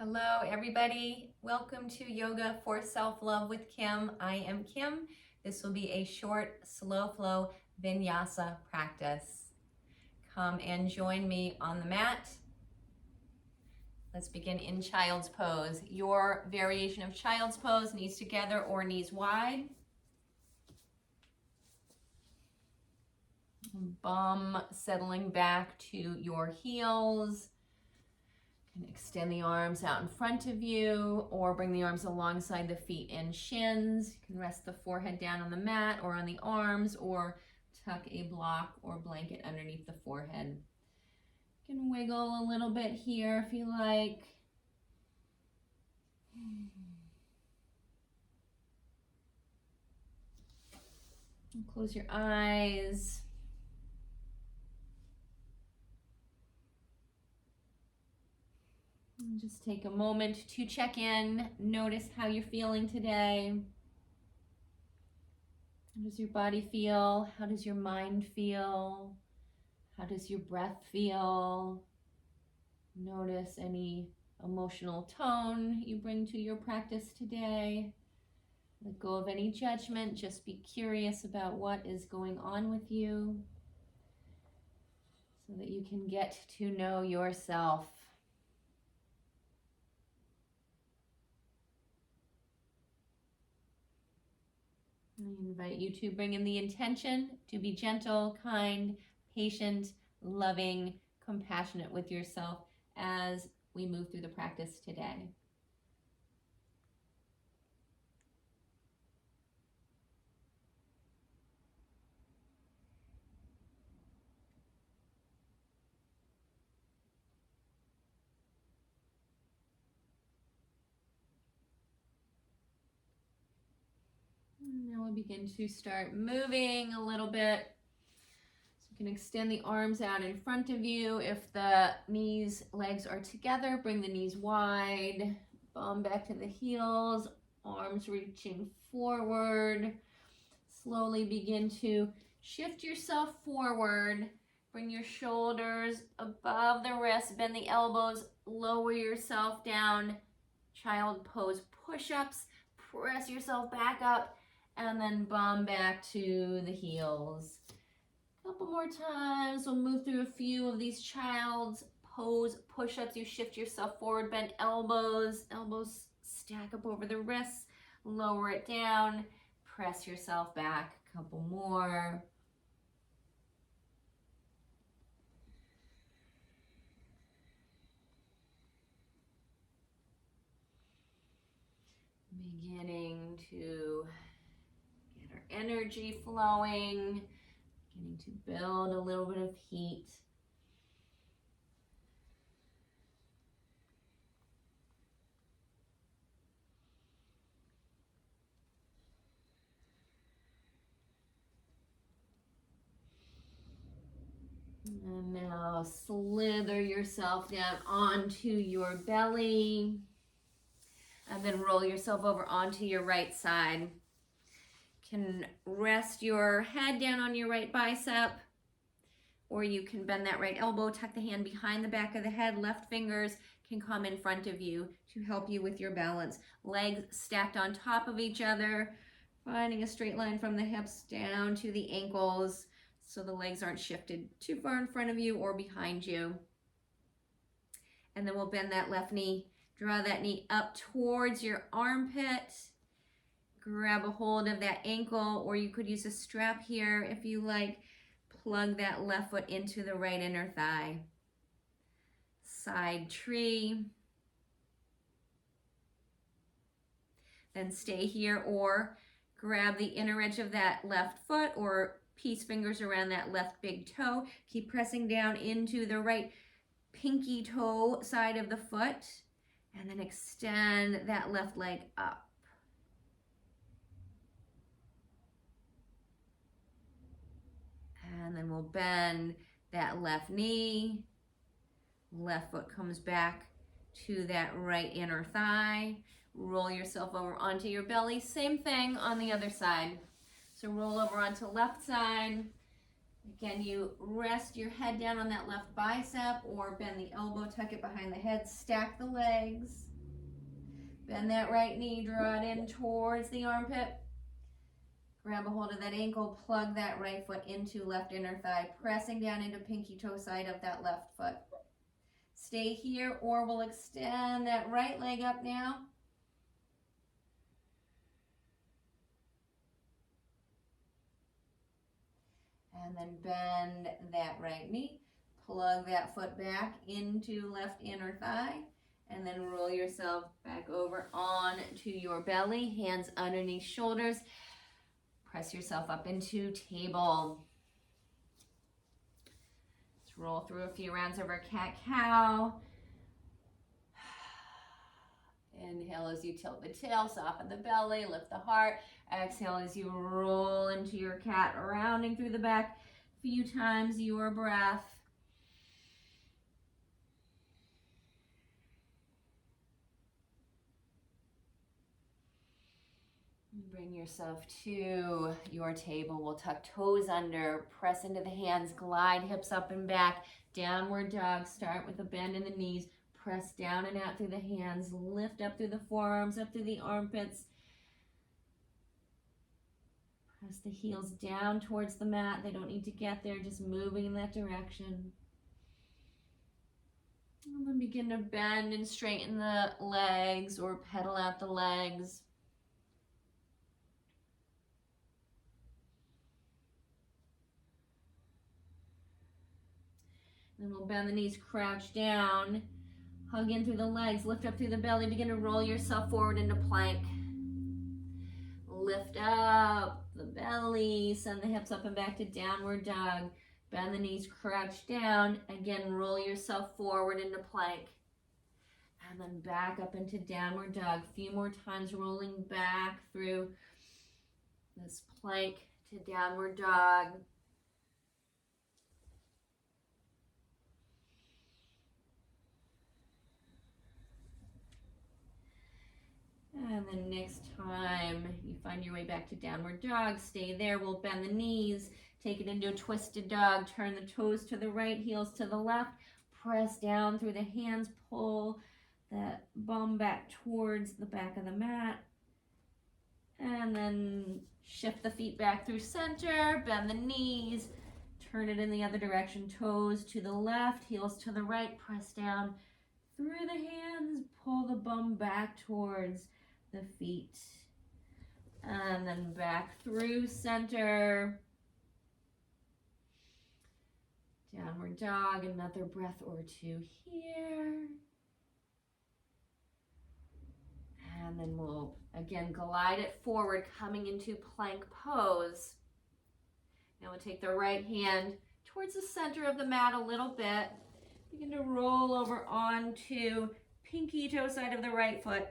Hello, everybody. Welcome to Yoga for Self-Love with Kim. I am Kim. This will be a short, slow flow Vinyasa practice. Come and join me on the mat. Let's begin in child's pose. Your variation of child's pose, knees together or knees wide. Bum settling back to your heels. And extend the arms out in front of you or bring the arms alongside the feet and shins. You can rest the forehead down on the mat or on the arms or tuck a block or blanket underneath the forehead. You can wiggle a little bit here if you like. And close your eyes. And just take a moment to check in. Notice how you're feeling today. How does your body feel? How does your mind feel? How does your breath feel? Notice any emotional tone you bring to your practice today. Let go of any judgment. Just be curious about what is going on with you so that you can get to know yourself. I invite you to bring in the intention to be gentle, kind, patient, loving, compassionate with yourself as we move through the practice today. Now we'll begin to start moving a little bit. So you can extend the arms out in front of you. If the legs are together, bring the knees wide. Bum back to the heels, arms reaching forward. Slowly begin to shift yourself forward. Bring your shoulders above the wrists, bend the elbows, lower yourself down. Child pose push-ups, press yourself back up, and then bum back to the heels. A couple more times. We'll move through a few of these child's pose push-ups. You shift yourself forward, bend elbows stack up over the wrists, lower it down, press yourself back. A couple more. Beginning to get our energy flowing, beginning to build a little bit of heat. And now slither yourself down onto your belly. And then roll yourself over onto your right side. You can rest your head down on your right bicep, or you can bend that right elbow, tuck the hand behind the back of the head. Left fingers can come in front of you to help you with your balance. Legs stacked on top of each other, finding a straight line from the hips down to the ankles so the legs aren't shifted too far in front of you or behind you. And then we'll bend that left knee. Draw that knee up towards your armpit. Grab a hold of that ankle, or you could use a strap here if you like. Plug that left foot into the right inner thigh. Side tree. Then stay here or grab the inner edge of that left foot or peace fingers around that left big toe. Keep pressing down into the right pinky toe side of the foot. And then extend that left leg up. And then we'll bend that left knee. Left foot comes back to that right inner thigh. Roll yourself over onto your belly. Same thing on the other side. So roll over onto left side. Again, you rest your head down on that left bicep or bend the elbow, tuck it behind the head, stack the legs. Bend that right knee, draw it in towards the armpit. Grab a hold of that ankle, plug that right foot into left inner thigh, pressing down into pinky toe side of that left foot. Stay here, or we'll extend that right leg up now. And then bend that right knee, plug that foot back into left inner thigh, and then roll yourself back over onto your belly, hands underneath shoulders. Press yourself up into table. Let's roll through a few rounds of our cat-cow. Inhale as you tilt the tail, soften the belly, lift the heart. Exhale as you roll into your cat, rounding through the back. A few times your breath. Bring yourself to your table. We'll tuck toes under, press into the hands, glide hips up and back. Downward dog. Start with a bend in the knees. Press down and out through the hands. Lift up through the forearms, up through the armpits. Press the heels down towards the mat. They don't need to get there, just moving in that direction. And then begin to bend and straighten the legs or pedal out the legs. Then we'll bend the knees, crouch down, hug in through the legs, lift up through the belly, begin to roll yourself forward into plank. Lift up the belly, send the hips up and back to downward dog. Bend the knees, crouch down. Again, roll yourself forward into plank. And then back up into downward dog. A few more times, rolling back through this plank to downward dog. And then next time you find your way back to downward dog, stay there. We'll bend the knees, take it into a twisted dog, turn the toes to the right, heels to the left, press down through the hands, pull that bum back towards the back of the mat. And then shift the feet back through center, bend the knees, turn it in the other direction, toes to the left, heels to the right, press down through the hands, pull the bum back towards the feet, and then back through center, downward dog. Another breath or two here, and then we'll again glide it forward, coming into plank pose. Now we'll take the right hand towards the center of the mat a little bit. Begin to roll over onto pinky toe side of the right foot,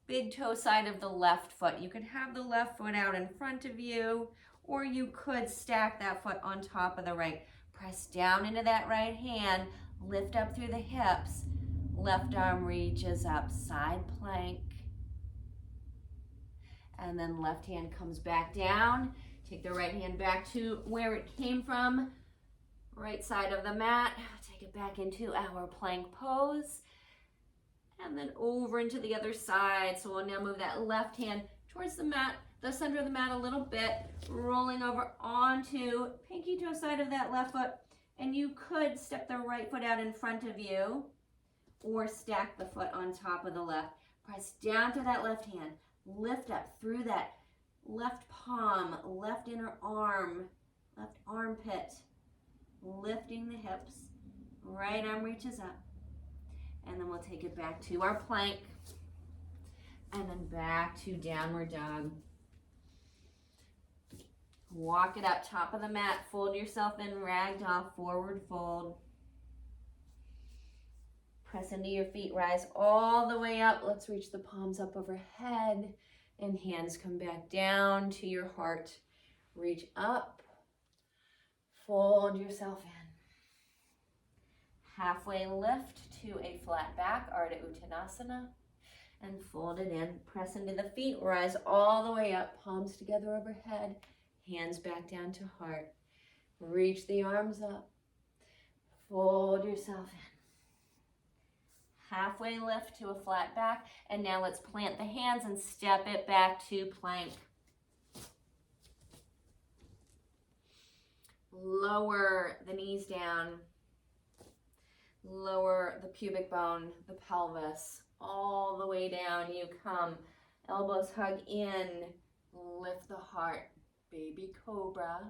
big toe side of the left foot. You could have the left foot out in front of you, or you could stack that foot on top of the right. Press down into that right hand, lift up through the hips. Left arm reaches up, side plank. And then left hand comes back down. Take the right hand back to where it came from, right side of the mat. Take it back into our plank pose. And then over into the other side. So we'll now move that left hand towards the mat, the center of the mat a little bit, rolling over onto pinky toe side of that left foot. And you could step the right foot out in front of you or stack the foot on top of the left. Press down through that left hand, lift up through that left palm, left inner arm, left armpit, lifting the hips, right arm reaches up. And then we'll take it back to our plank, and then back to downward dog. Walk it up, top of the mat, fold yourself in, ragdoll, forward fold. Press into your feet, rise all the way up. Let's reach the palms up overhead, and hands come back down to your heart. Reach up, fold yourself in. Halfway lift to a flat back, Ardha Uttanasana, and fold it in. Press into the feet, rise all the way up, palms together overhead, hands back down to heart. Reach the arms up, fold yourself in. Halfway lift to a flat back. And now let's plant the hands and step it back to plank. Lower the knees down. Lower the pubic bone, the pelvis. All the way down you come. Elbows hug in. Lift the heart. Baby cobra.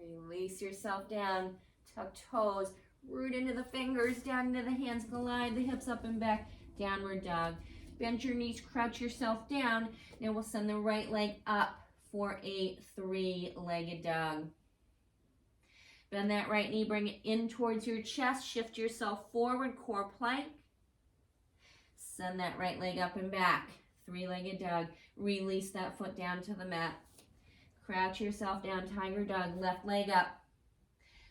Release yourself down. Tuck toes. Root into the fingers. Down into the hands. Glide the hips up and back. Downward dog. Bend your knees. Crouch yourself down. Now we'll send the right leg up for a three-legged dog. Bend that right knee. Bring it in towards your chest. Shift yourself forward. Core plank. Send that right leg up and back. Three-legged dog. Release that foot down to the mat. Crouch yourself down. Tiger dog. Left leg up.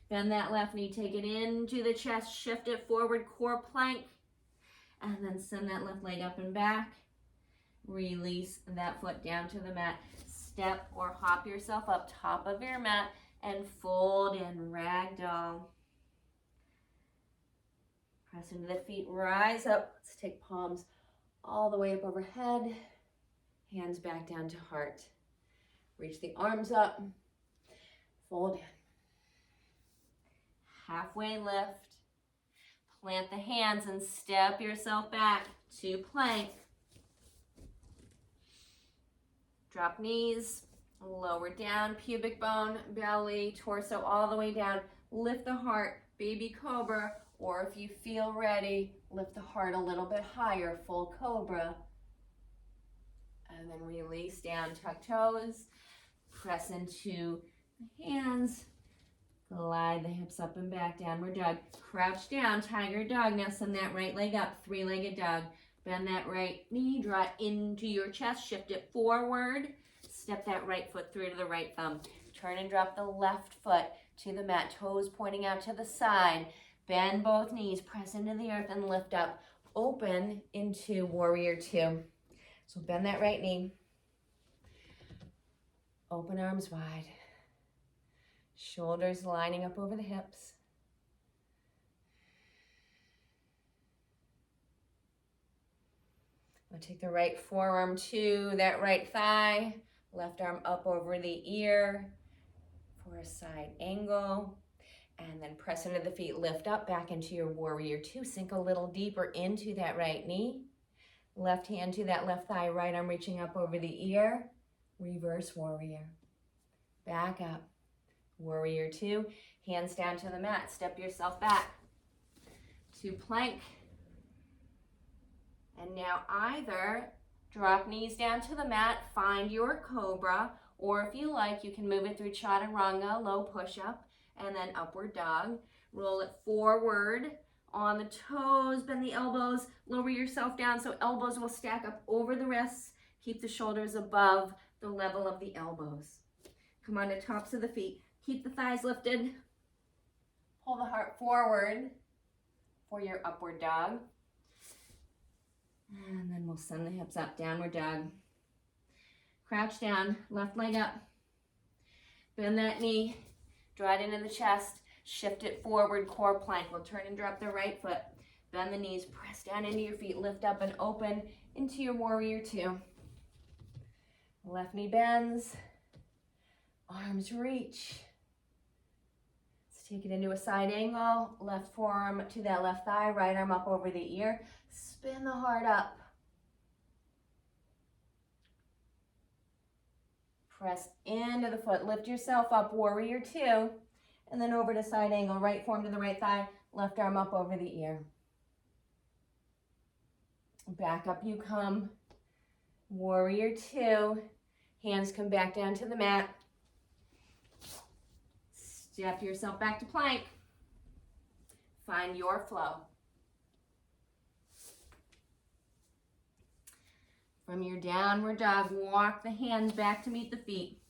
Bend that left knee. Take it into the chest. Shift it forward. Core plank. And then send that left leg up and back. Release that foot down to the mat. Step or hop yourself up top of your mat and fold in ragdoll. Press into the feet. Rise up. Let's take palms all the way up overhead. Hands back down to heart. Reach the arms up. Fold in. Halfway lift. Plant the hands and step yourself back to plank. Drop knees. Lower down. Pubic bone, belly, torso all the way down. Lift the heart. Baby cobra. Or if you feel ready, lift the heart a little bit higher. Full cobra. And then release down. Tuck toes. Press into the hands. Glide the hips up and back. Downward dog. Crouch down. Tiger dog. Now send that right leg up. Three-legged dog. Bend that right knee. Draw it into your chest. Shift it forward. Step that right foot through to the right thumb. Turn and drop the left foot to the mat. Toes pointing out to the side. Bend both knees. Press into the earth and lift up. Open into warrior two. So bend that right knee. Open arms wide. Shoulders lining up over the hips. I'll take the right forearm to that right thigh. Left arm up over the ear for a side angle. And then press into the feet. Lift up back into your warrior two. Sink a little deeper into that right knee. Left hand to that left thigh. Right arm reaching up over the ear. Reverse warrior. Back up. Warrior two. Hands down to the mat. Step yourself back to plank. And now either drop knees down to the mat, find your cobra, or if you like, you can move it through chaturanga, low push-up, and then upward dog. Roll it forward on the toes, bend the elbows, lower yourself down so elbows will stack up over the wrists. Keep the shoulders above the level of the elbows. Come on to tops of the feet. Keep the thighs lifted. Pull the heart forward for your upward dog. And then we'll send the hips up, downward dog. Crouch down, left leg up. Bend that knee, draw it into the chest, shift it forward, core plank. We'll turn and drop the right foot. Bend the knees, press down into your feet, lift up and open into your warrior two. Left knee bends, arms reach. Let's take it into a side angle. Left forearm to that left thigh, right arm up over the ear. Spin the heart up. Press into the foot. Lift yourself up, warrior two. And then over to side angle. Right forearm to the right thigh. Left arm up over the ear. Back up you come. Warrior two. Hands come back down to the mat. Step yourself back to plank. Find your flow. From your downward dog, walk the hands back to meet the feet.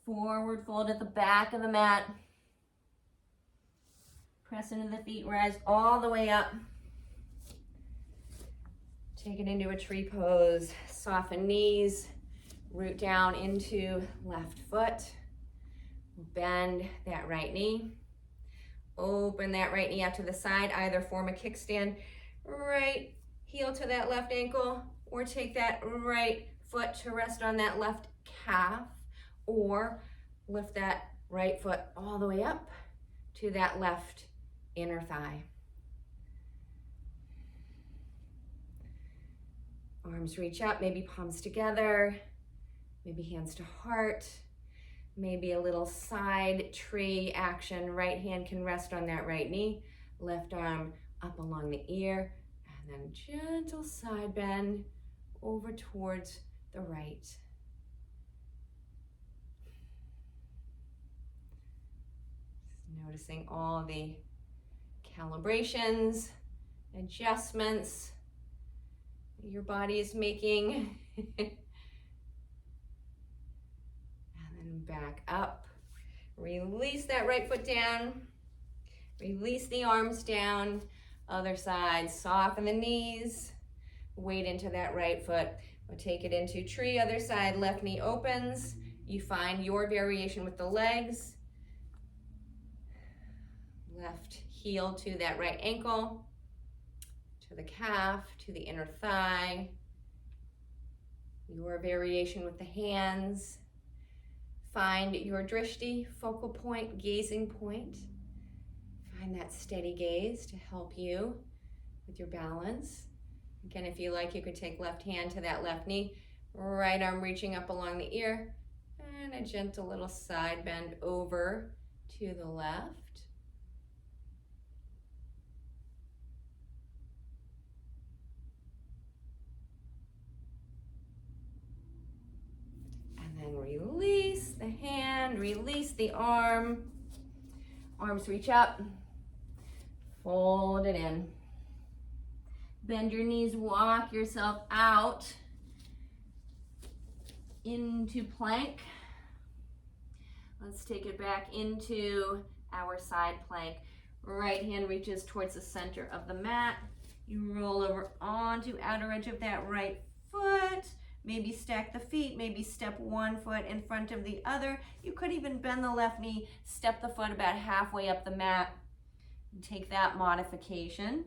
Forward fold at the back of the mat. Press into the feet, rise all the way up. Take it into a tree pose. Soften knees, root down into left foot. Bend that right knee. Open that right knee out to the side, either form a kickstand, right heel to that left ankle, or take that right foot to rest on that left calf, or lift that right foot all the way up to that left inner thigh. Arms reach up, maybe palms together, maybe hands to heart, maybe a little side tree action. Right hand can rest on that right knee, left arm up along the ear, and then gentle side bend over towards the right. Noticing all the calibrations, adjustments your body is making. And then back up. Release that right foot down. Release the arms down. Other side, soften the knees. Weight into that right foot. We'll take it into tree, other side, left knee opens. You find your variation with the legs. Left heel to that right ankle, to the calf, to the inner thigh. Your variation with the hands. Find your drishti, focal point, gazing point. Find that steady gaze to help you with your balance. Again, if you like, you could take left hand to that left knee, right arm reaching up along the ear, and a gentle little side bend over to the left. And then release the hand, release the arm. Arms reach up, fold it in. Bend your knees, walk yourself out into plank. Let's take it back into our side plank. Right hand reaches towards the center of the mat. You roll over onto outer edge of that right foot. Maybe stack the feet, maybe step one foot in front of the other. You could even bend the left knee, step the foot about halfway up the mat, and take that modification.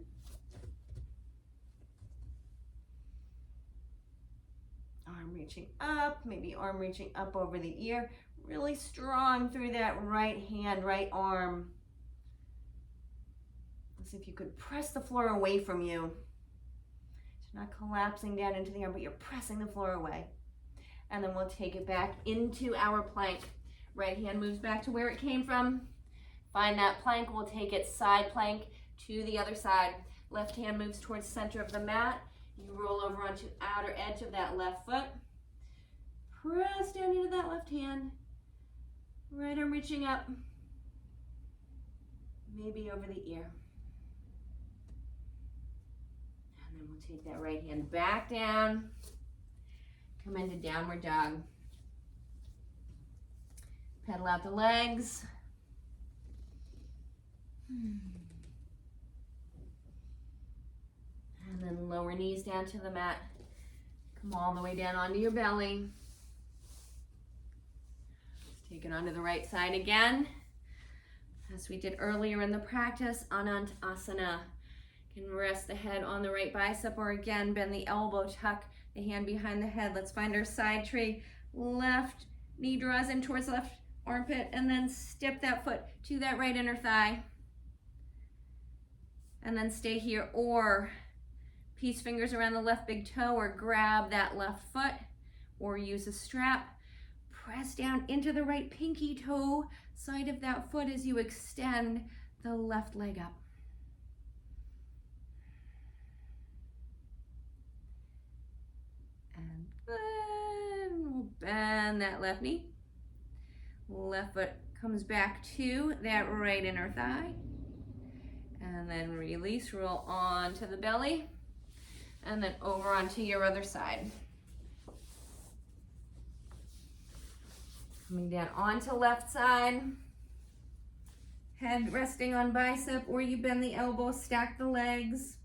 Arm reaching up, maybe arm reaching up over the ear. Really strong through that right hand, right arm. As if you could press the floor away from you. So not collapsing down into the arm, but you're pressing the floor away. And then we'll take it back into our plank. Right hand moves back to where it came from. Find that plank, we'll take it side plank to the other side. Left hand moves towards center of the mat. You roll over onto outer edge of that left foot. Press down into that left hand. Right arm reaching up. Maybe over the ear. And then we'll take that right hand back down. Come into downward dog. Pedal out the legs. And then lower knees down to the mat. Come all the way down onto your belly. Take it onto the right side again. As we did earlier in the practice, Anantasana. You can rest the head on the right bicep, or again, bend the elbow, tuck the hand behind the head. Let's find our side tree. Left knee draws in towards left armpit, and then step that foot to that right inner thigh. And then stay here, or peace fingers around the left big toe, or grab that left foot, or use a strap. Press down into the right pinky toe side of that foot as you extend the left leg up. And then we'll bend that left knee. Left foot comes back to that right inner thigh. And then release, roll onto the belly. And then over onto your other side. Coming down onto left side. Head resting on bicep, or you bend the elbow, stack the legs.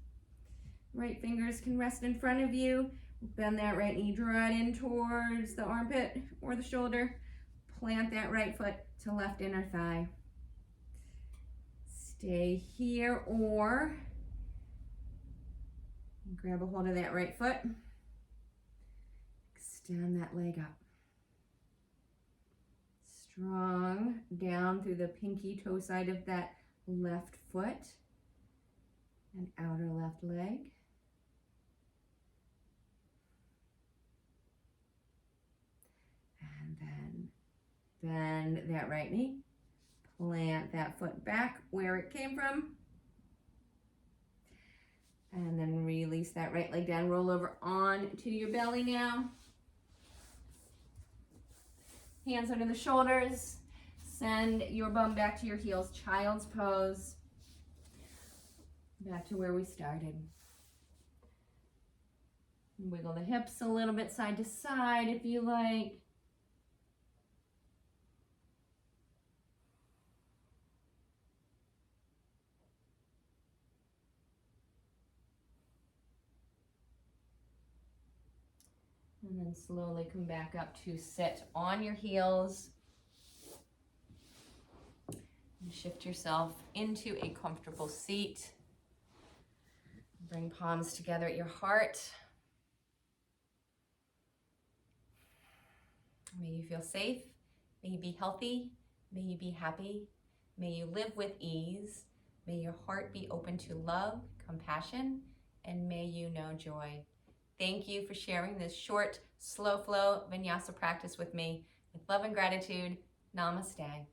Right fingers can rest in front of you. Bend that right knee, draw it in towards the armpit or the shoulder. Plant that right foot to left inner thigh. Stay here, or grab a hold of that right foot. Extend that leg up. Strong down through the pinky toe side of that left foot and outer left leg. And then bend that right knee. Plant that foot back where it came from. And then release that right leg down. Roll over on to your belly now. Hands under the shoulders. Send your bum back to your heels. Child's pose. Back to where we started. Wiggle the hips a little bit side to side if you like. And then slowly come back up to sit on your heels. And shift yourself into a comfortable seat. Bring palms together at your heart. May you feel safe. May you be healthy. May you be happy. May you live with ease. May your heart be open to love, compassion, and may you know joy. Thank you for sharing this short, slow flow vinyasa practice with me. With love and gratitude, namaste.